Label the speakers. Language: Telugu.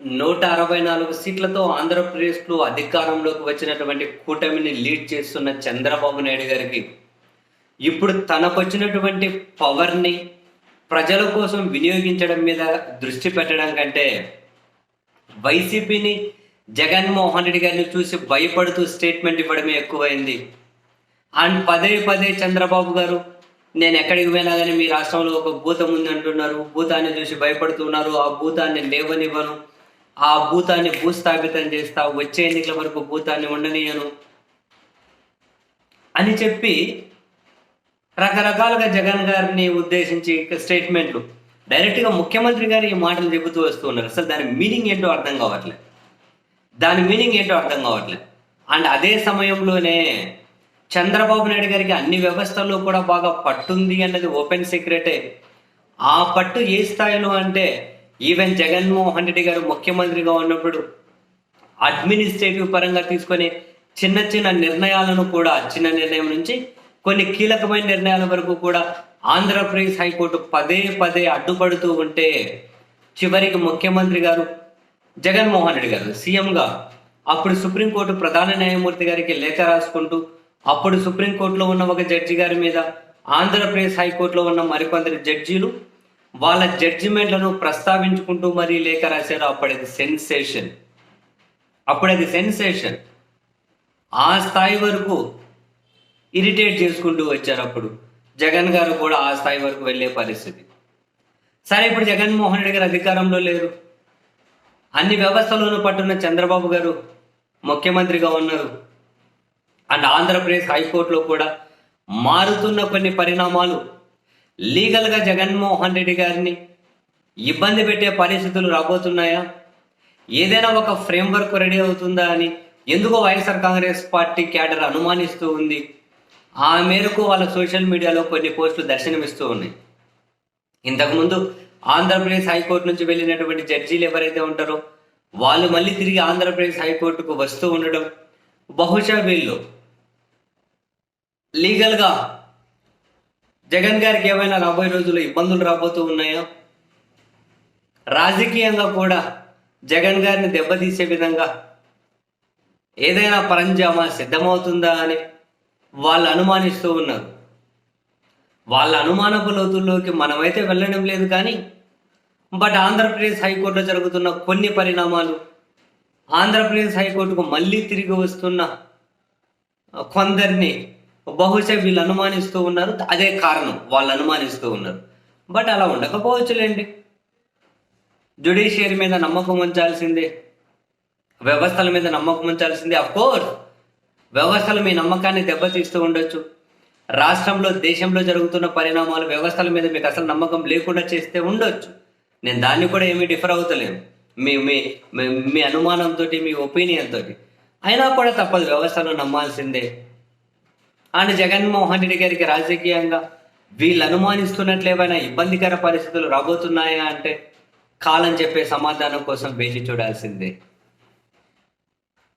Speaker 1: 164 సీట్లతో ఆంధ్రప్రదేశ్‌లో అధికారంలోకి వచ్చినటువంటి కూటమిని లీడ్ చేస్తున్న చంద్రబాబు నాయుడు గారికి, ఇప్పుడు తనకొచ్చినటువంటి పవర్‌ని ప్రజల కోసం వినియోగించడం మీద దృష్టి పెట్టడం కంటే, వైసీపీని, జగన్మోహన్ రెడ్డి గారిని చూసి భయపడుతూ స్టేట్మెంట్ ఇవ్వడమే ఎక్కువైంది. అండ్ పదే పదే చంద్రబాబు గారు, నేనెక్కడికి పోయినా గానీ మీ రాష్ట్రంలో ఒక భూతం ఉందంటున్నారు. భూతాన్ని చూసి భయపడుతున్నారు. ఆ భూతాన్ని లేవనివ్వను. ఆ భూతాన్ని భూస్థాపితం చేస్తా. వచ్చే ఎన్నికల వరకు భూతాన్ని ఉండనీయను అని చెప్పి రకరకాలుగా జగన్ గారిని ఉద్దేశించి స్టేట్మెంట్లు డైరెక్ట్‌గా ముఖ్యమంత్రి గారు ఈ మాటలు చెబుతూ వస్తూ ఉన్నారు. అసలు దాని మీనింగ్ ఏంటో అర్థం కావట్లేదు. అండ్ అదే సమయంలోనే చంద్రబాబు నాయుడు గారికి అన్ని వ్యవస్థల్లో కూడా బాగా పట్టుంది అన్నది ఓపెన్ సీక్రెటే. ఆ పట్టు ఏ స్థాయిలో అంటే, ఈవెన్ జగన్మోహన్ రెడ్డి గారు ముఖ్యమంత్రిగా ఉన్నప్పుడు అడ్మినిస్ట్రేటివ్ పరంగా తీసుకొని చిన్న చిన్న నిర్ణయాలను కూడా, చిన్న నిర్ణయం నుంచి కొన్ని కీలకమైన నిర్ణయాల వరకు కూడా ఆంధ్రప్రదేశ్ హైకోర్టు పదే పదే అడ్డుపడుతూ ఉంటే, చివరికి ముఖ్యమంత్రి గారు జగన్మోహన్ రెడ్డి గారు సీఎంగా అప్పుడు సుప్రీంకోర్టు ప్రధాన న్యాయమూర్తి గారికి లేఖ రాసుకుంటూ, అప్పుడు సుప్రీంకోర్టులో ఉన్న ఒక జడ్జి గారి మీద ఆంధ్రప్రదేశ్ హైకోర్టులో ఉన్న మరికొందరు జడ్జీలు వాళ్ళ జడ్జిమెంట్లను ప్రస్తావించుకుంటూ మరీ లేఖ రాశారు. అప్పుడది సెన్సేషన్. ఆ స్థాయి వరకు ఇరిటేట్ చేసుకుంటూ వచ్చారు. అప్పుడు జగన్ గారు కూడా ఆ స్థాయి వరకు వెళ్ళే పరిస్థితి. సరే, ఇప్పుడు జగన్మోహన్ రెడ్డి గారు అధికారంలో లేరు. అన్ని వ్యవస్థలోనూ పట్టున్న చంద్రబాబు గారు ముఖ్యమంత్రిగా ఉన్నారు. అండ్ ఆంధ్రప్రదేశ్ హైకోర్టులో కూడా మారుతున్న కొన్ని పరిణామాలు లీగల్గా జగన్మోహన్ రెడ్డి గారిని ఇబ్బంది పెట్టే పరిస్థితులు రాబోతున్నాయా? ఏదైనా ఒక ఫ్రేమ్వర్క్ రెడీ అవుతుందా అని ఎందుకో వైఎస్ఆర్ కాంగ్రెస్ పార్టీ క్యాడర్ అనుమానిస్తూ ఉంది. ఆ మేరకు వాళ్ళ సోషల్ మీడియాలో కొన్ని పోస్టులు దర్శనమిస్తూ ఉన్నాయి. ఇంతకుముందు ఆంధ్రప్రదేశ్ హైకోర్టు నుంచి వెళ్ళినటువంటి జడ్జీలు ఎవరైతే ఉంటారో వాళ్ళు మళ్ళీ తిరిగి ఆంధ్రప్రదేశ్ హైకోర్టుకు వస్తూ ఉండడం, బహుశా వీళ్ళు లీగల్గా జగన్ గారికి ఏమైనా రాబోయే రోజుల్లో ఇబ్బందులు రాబోతూ ఉన్నాయా? రాజకీయంగా కూడా జగన్ గారిని దెబ్బతీసే విధంగా ఏదైనా పరంజామా సిద్ధమవుతుందా అని వాళ్ళు అనుమానిస్తూ ఉన్నారు. వాళ్ళ అనుమానపు లోతుల్లోకి మనమైతే వెళ్ళడం లేదు కానీ, బట్ ఆంధ్రప్రదేశ్ హైకోర్టులో జరుగుతున్న కొన్ని పరిణామాలు, ఆంధ్రప్రదేశ్ హైకోర్టుకు మళ్ళీ తిరిగి వస్తున్న కొందరిని బహుశా వీళ్ళు అనుమానిస్తూ ఉన్నారు. అదే కారణం వాళ్ళు అనుమానిస్తూ ఉన్నారు. బట్ అలా ఉండకపోవచ్చులేండి. జ్యుడిషియరీ మీద నమ్మకం ఉంచాల్సిందే, వ్యవస్థల మీద నమ్మకం ఉంచాల్సిందే. అఫ్కోర్స్ వ్యవస్థలు మీ నమ్మకాన్ని దెబ్బతీస్తూ ఉండొచ్చు. రాష్ట్రంలో, దేశంలో జరుగుతున్న పరిణామాలు వ్యవస్థల మీద మీకు అసలు నమ్మకం లేకుండా చేస్తే ఉండొచ్చు. నేను దాన్ని కూడా ఏమీ డిఫర్ అవుతలేను మీ మీ మీ అనుమానంతో, మీ ఒపీనియన్ తోటి. అయినా కూడా తప్పదు, వ్యవస్థను నమ్మాల్సిందే. అండ్ జగన్మోహన్ రెడ్డి గారికి రాజకీయంగా వీళ్ళు అనుమానిస్తున్నట్లు ఏమైనా ఇబ్బందికర పరిస్థితులు రాబోతున్నాయా అంటే, కాలం చెప్పే సమాధానం కోసం వేచి చూడాల్సిందే.